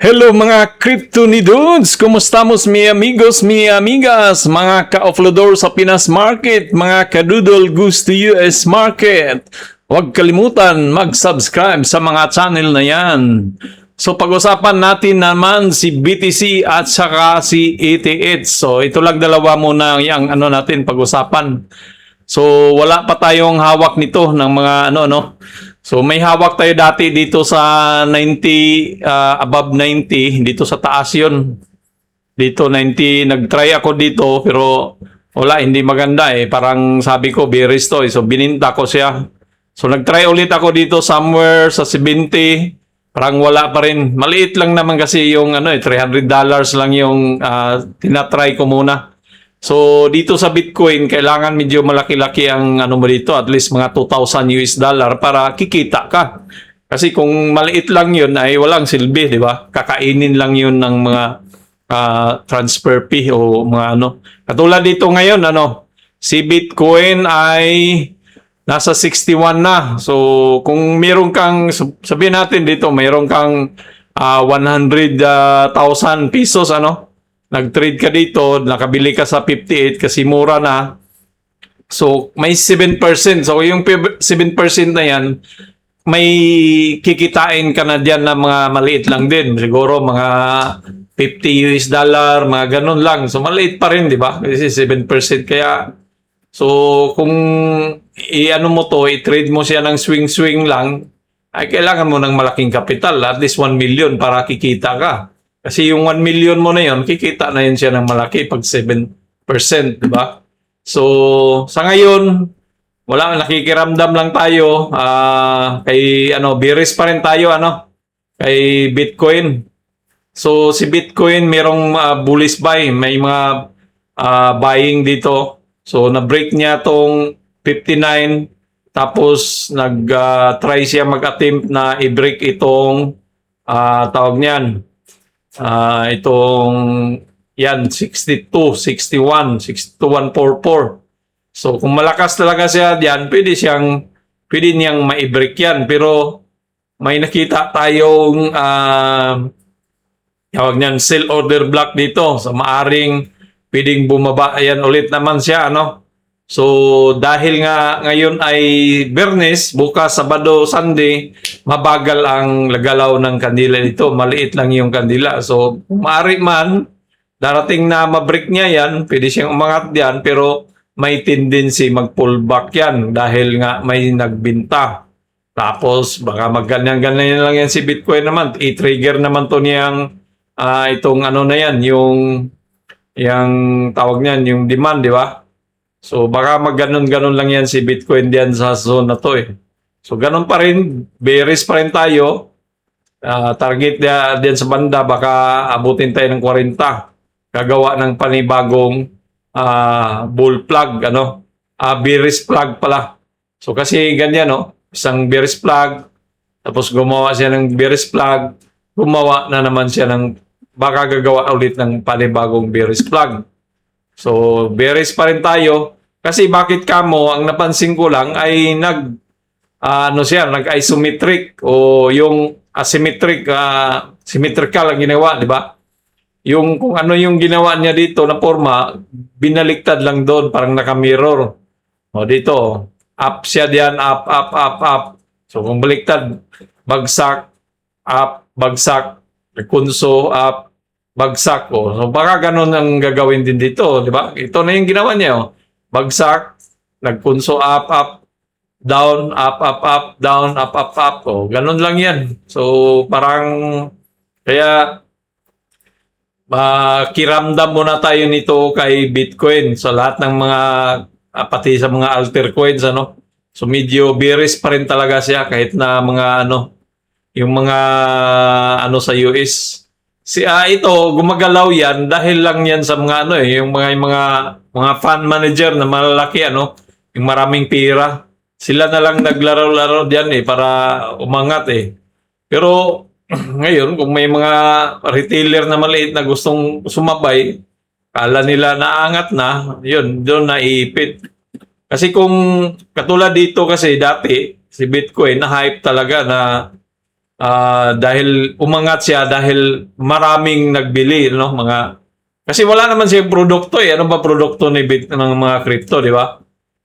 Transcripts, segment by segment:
Hello mga crypto ni dudes! Kumustamos mi amigos, mi amigas, mga ka-offloador sa Pinas market, mga kadudol gusto US market. Huwag kalimutan mag-subscribe sa mga channel na yan. So pag-usapan natin naman si BTC at saka si ETH. So ito lang dalawa muna yung natin pag-usapan. So wala pa tayong hawak nito ng mga So may hawak tayo dati dito sa 90, above 90, dito sa taas yun. Dito 90, nag-try ako dito pero wala, hindi maganda eh. Parang sabi ko, bearish to eh. So bininta ko siya. So nag-try ulit ako dito somewhere sa 70, parang wala pa rin. Maliit lang naman kasi yung $300 lang yung tinatry ko muna. So dito sa Bitcoin, kailangan medyo malaki-laki ang mo dito, at least mga $2,000 para kikita ka. Kasi kung maliit lang yun ay walang silbi, di ba? Kakainin lang yun ng mga transfer fee o mga Katulad dito ngayon, si Bitcoin ay nasa 61 na. So kung meron kang, sabihin natin dito, meron kang 100,000 pesos, nag-trade ka dito, nakabili ka sa 58 kasi mura na. So, may 7%. So, yung 7% na yan, may kikitain ka na dyan na mga maliit lang din. Siguro mga $50, mga ganun lang. So, maliit pa rin, di ba? Kasi 7%. Kaya, so, kung mo to, i-trade mo siya ng swing-swing lang, ay kailangan mo ng malaking kapital. At least 1 million para kikita ka. Kasi yung 1 million mo na yun, kikita na yun siya ng malaki pag 7%, di ba? So, sa ngayon, wala, nakikiramdam lang tayo. Bearish pa rin tayo, kay Bitcoin. So, si Bitcoin, merong bullish buy. May mga buying dito. So, na-break niya tong 59. Tapos, nag-try siya mag-attempt na i-break itong tawag niyan. Itong yan 62, 61, 6144. So kung malakas talaga siya diyan, pwede niyang ma-break yan. Pero may nakita tayong tawag niyan sell order block dito. So maaring pwedeng bumaba yan ulit naman siya, So, dahil nga ngayon ay Biyernes, bukas, Sabado, Sunday, mabagal ang galaw ng kandila dito. Maliit lang yung kandila. So, maaari man, darating na mabreak niya yan, pwede siyang umangat yan, pero may tendency mag-pullback yan dahil nga may nagbinta. Tapos, baka magganyan-ganyan lang yan si Bitcoin naman. I-trigger naman to niyang itong na yan, yung tawag niyan, yung demand, di ba? So baka magganon-ganon lang yan si Bitcoin diyan sa zone na to eh. So ganon pa rin, bearish pa rin tayo. Target diyan sa banda, baka abutin tayo ng 40. Gagawa ng panibagong bull plug, bearish plug pala. So kasi ganyan, isang bearish plug, tapos gumawa siya ng bearish plug, gumawa na naman siya baka gagawa ulit ng panibagong bearish plug. So, bearish pa rin tayo. Kasi bakit kamo, ang napansin ko lang ay nag-isometric o yung asymmetric, symmetrical ang ginawa, di ba? Yung kung ano yung ginawa niya dito na forma, binaliktad lang doon, parang naka-mirror. O dito, up siya diyan, up, up, up, up. So, kung baliktad, bagsak, up, bagsak, kunso, up, bagsak ko. So baka ganun ang gagawin din dito, di ba? Ito na yung ginawa niya, bagsak, nagpunso up, up, down, up, up, up, down, up, up, up. Oh, ganun lang yan. So parang kaya kiramdam muna tayo nito kay Bitcoin sa lahat ng mga pati sa mga alter coins, So medyo bearish pa rin talaga siya kahit na mga yung mga sa US. Ito gumagalaw yan dahil lang yan sa mga yung mga fund manager na malalaki, yung maraming pera. Sila na lang naglaro-laro diyan para umangat eh. Pero ngayon kung may mga retailer na maliit na gustong sumabay, kala nila naangat na, yun doon naiipit. Kasi kung katulad dito kasi dati si Bitcoin na hype talaga na dahil umangat siya dahil maraming nagbili, no? Kasi wala naman siyang produkto eh. Ano ba produkto ng mga crypto, di ba?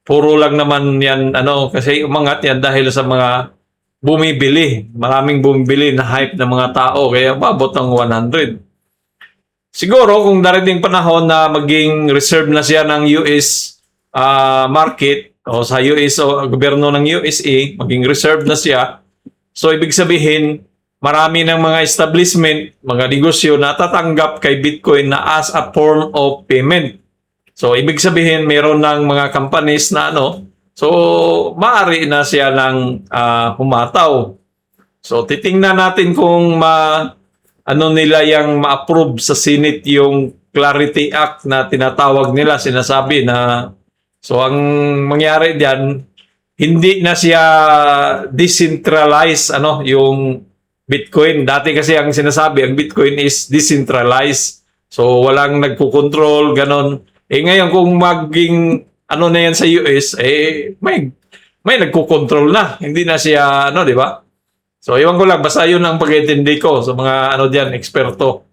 Puro lang naman yan, kasi umangat yan dahil sa mga bumibili. Maraming bumibili na hype ng mga tao, kaya babot ng 100. Siguro kung darating panahon na maging reserve na siya ng US market o sa US o gobyerno ng USA, maging reserve na siya. So ibig sabihin, marami ng mga establishment, mga negosyo na tatanggap kay Bitcoin na as a form of payment. So ibig sabihin, meron ng mga companies na so maaari na siya ng humataw. So titingnan natin kung nila yung ma-approve sa Senate yung Clarity Act na tinatawag nila, sinasabi na so ang mangyari diyan, hindi na siya decentralized yung Bitcoin. Dati kasi ang sinasabi, ang Bitcoin is decentralized. So walang nagko-control ganon. Ngayon kung maging na yan sa US, may nagko-control na. Hindi na siya di ba? So, iwan ko lang, basta yun ang pag-intindi ko sa mga diyan, eksperto.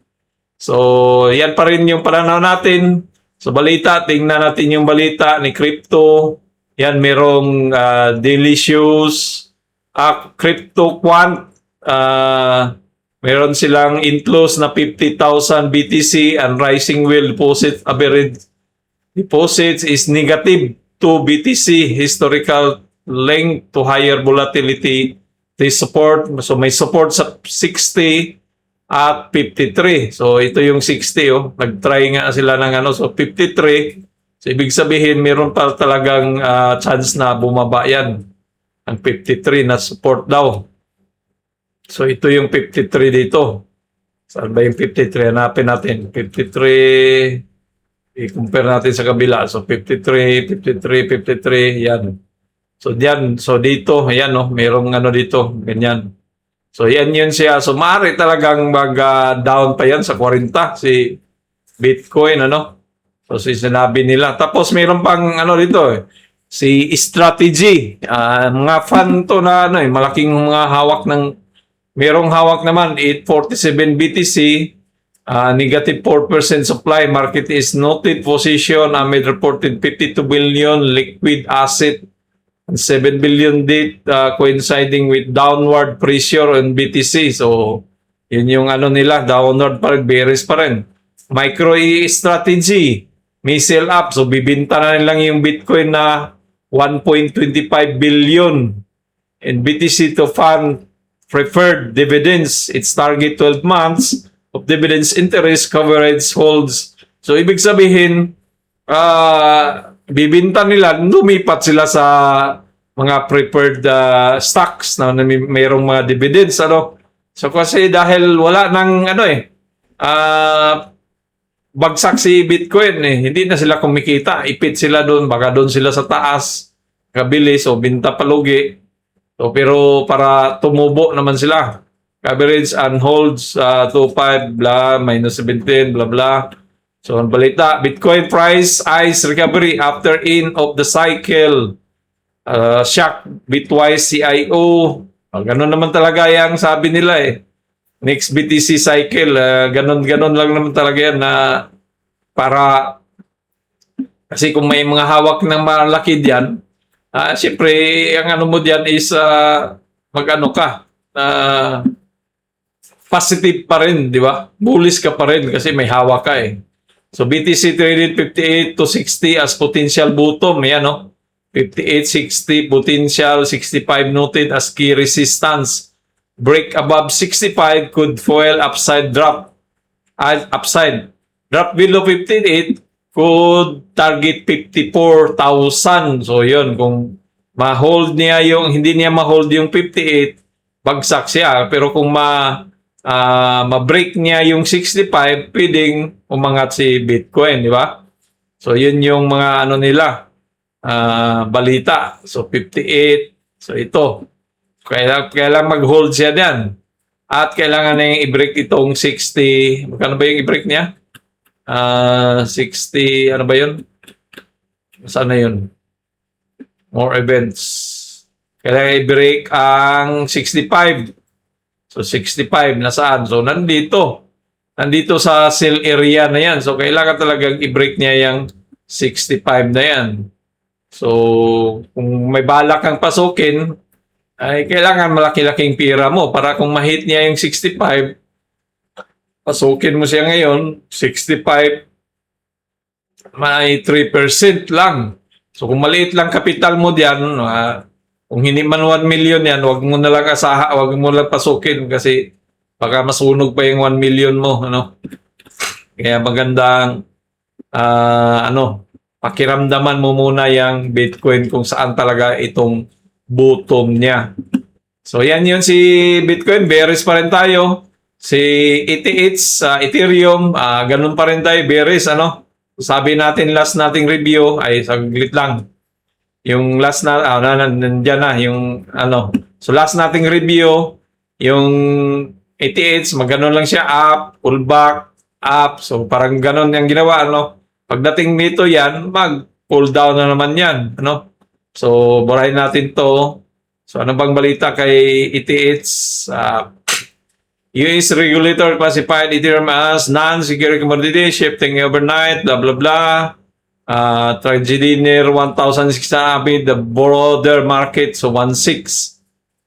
So, yan pa rin yung pananaw natin. So, balita, tingnan natin yung balita ni crypto. Yan, merong delicious crypto quant. Meron silang inflows na 50,000 BTC and rising will deposit average deposits is negative 2 BTC historical link to higher volatility. They support, so may support sa 60 at 53. So ito yung 60 nag-try nga sila ng so 53. So ibig sabihin meron pa talagang chance na bumaba yan. Ang 53 na support daw. So ito yung 53 dito. Saan ba yung 53? Hanapin natin. 53, i-compare natin sa kabila. So 53, 53, 53, yan. So diyan, so dito, ayan merong dito, ganyan. So yan yun siya. So maaari talagang mag-down pa yan sa 40 si Bitcoin, So sinabi nila. Tapos meron pang dito si strategy. Mga fan to na malaking mga hawak merong hawak naman 847 BTC. Negative 4% supply. Market is noted position amid reported 52 billion liquid asset. 7 billion debt coinciding with downward pressure on BTC. So, yun yung nila, downward pa rin, bearish pa rin. MicroStrategy, may sell up. So, bibinta na nilang yung Bitcoin na 1.25 billion and BTC to fund preferred dividends. Its target 12 months of dividends interest coverage holds. So, ibig sabihin, bibinta nila, lumipat sila sa mga preferred stocks na mayroong mga dividends. So kasi dahil wala nang bagsak si Bitcoin hindi na sila kumikita. Ipit sila doon, baka doon sila sa taas kabili, so binta palugi. So pero para tumubo naman sila. Coverage and holds 25 blah minus 17 blah blah. So, ang balita, Bitcoin price eyes recovery after end of the cycle. Shock Bitwise CIO. Ganun naman talaga yung sabi nila Next BTC cycle, ganun lang naman talaga yan na para kasi kung may mga hawak ng malaki diyan, siyempre ang mo diyan is ka. Positive pa rin, di ba? Bullish ka pa rin kasi may hawak ka So BTC traded 58 to 60 as potential bottom. Yan 58, 60, potential 65 noted as key resistance. Break above 65 could fuel upside drop. Upside. Drop below 58 could target 54,000. So yun, kung ma-hold niya hindi niya ma-hold yung 58, bagsak siya. Pero kung ma-break niya yung 65, pwedeng umangat si Bitcoin, di ba? So, yun yung mga nila, balita. So, 58. So, ito. Kailangan mag-hold siya diyan. At kailangan na yung i-break itong 60. Magkano ba yung i-break niya? 60, ano ba yun? Saan na yun? More events. Kailangan i-break ang 65. So 65 nasaan? So nandito. Nandito sa sell area na yan. So kailangan talagang i-break niya yung 65 na yan. So kung may balak kang pasukin, ay kailangan malaki-laking pira mo para kung ma-hit niya yung 65, pasukin mo siya ngayon, 65, may 3% lang. So kung maliit lang kapital mo diyan, kung hindi man 1 million yan, wag mo na lang wag mo lang pasukin kasi baka masunog pa yung 1 million mo, ano? Kaya magandang pakiramdaman mo muna yung Bitcoin kung saan talaga itong bottom niya. So yan yun si Bitcoin, bearish pa rin tayo. Si ETH, Ethereum, ganun pa rin tayo, bearish, ano? Sabi natin last nating review ay saglit lang. Yung last nandiyan na yung ano. So last nating review, yung ETH, magano lang siya, up, pull back, up. So parang ganon yung ginawa, ano. Pagdating nito yan, mag-pull down na naman yan, ano. So burahin natin to. So ano bang balita kay ETH? US regulator classified Ethereum as non-secure commodity, shifting overnight, blah, blah, blah. Tragedy near 1,600 amid the broader market, so 1.6.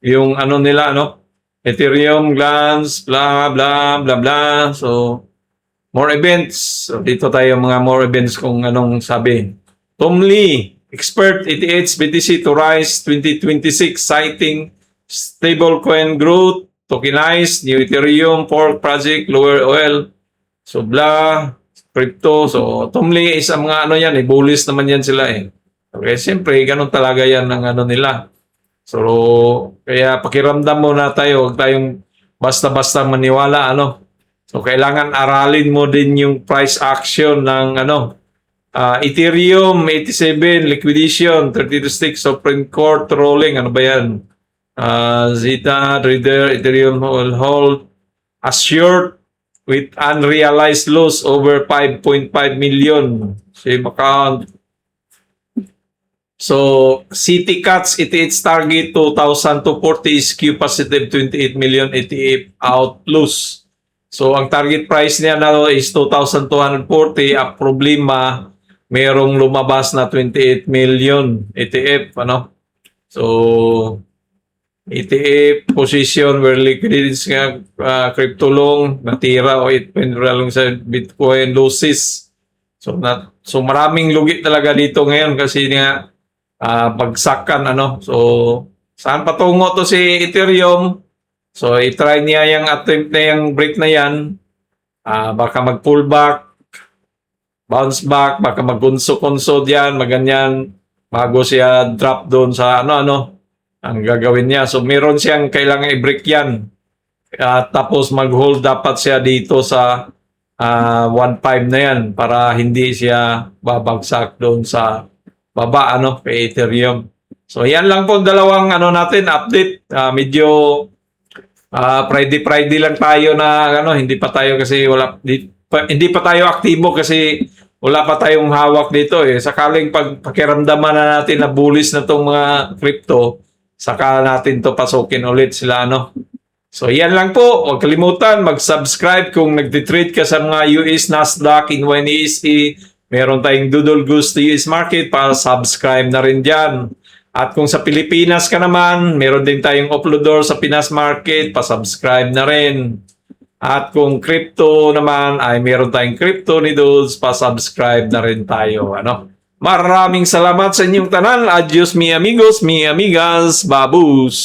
Yung ano nila, ano? Ethereum, glance, blah, blah, blah, blah. So, more events. So, dito tayo mga more events kung anong sabi. Tom Lee, expert ETH BTC to rise 2026, citing stablecoin growth, tokenized, new Ethereum, fork project, lower oil, so blah, crypto. So, Tom Lee is ang mga ano yan, bullish naman yan sila eh. Okay, siyempre, ganun talaga yan ang ano nila. So, kaya pakiramdam muna tayo, huwag tayong basta-basta maniwala, ano. So, kailangan aralin mo din yung price action ng ano, Ethereum, 87, liquidation, 32 sticks, Supreme Court rolling, ano ba yan? Zeta, Trader, Ethereum will hold assured with unrealized loss over 5.5 million. Same account. So, City Cats, ETH target 2,000 to 40 is Q positive 28 million ETF out loss. So, ang target price niya na is 2,240. Ang problema, merong lumabas na 28 million ETF, ano? So, ETF position where liquidity nga crypto long natira o lang sa Bitcoin losses. So maraming lugi talaga dito ngayon kasi nga bagsakan, ano. So saan patungo to si Ethereum? So i-try niya yung attempt na yung break na yan. Baka mag-pull back, bounce back, baka mag-kunso-kunso diyan, maganyan bago siya drop doon sa ano ang gagawin niya. So, meron siyang kailangan i-break yan. Tapos, mag-hold dapat siya dito sa 1.5 na yan para hindi siya babagsak doon sa baba, ano, kay Ethereum. So, yan lang po dalawang natin, update. Medyo Friday lang tayo na hindi pa tayo kasi hindi pa tayo aktibo kasi wala pa tayong hawak dito eh. Sakaling pakiramdaman na natin na bullish na tong mga crypto, saka natin to pasukin ulit sila, ano. So, yan lang po. Huwag kalimutan, mag-subscribe kung nagtitrade ka sa mga US, Nasdaq, NYSE. Meron tayong Doodle Goose to US Market para subscribe na rin dyan. At kung sa Pilipinas ka naman, meron din tayong Uploador sa Pinas Market, pa-subscribe na rin. At kung crypto naman, ay meron tayong Crypto Needles, pa-subscribe na rin tayo, ano. Maraming salamat sa inyong tanan. Adios mi amigos, mi amigas, babus.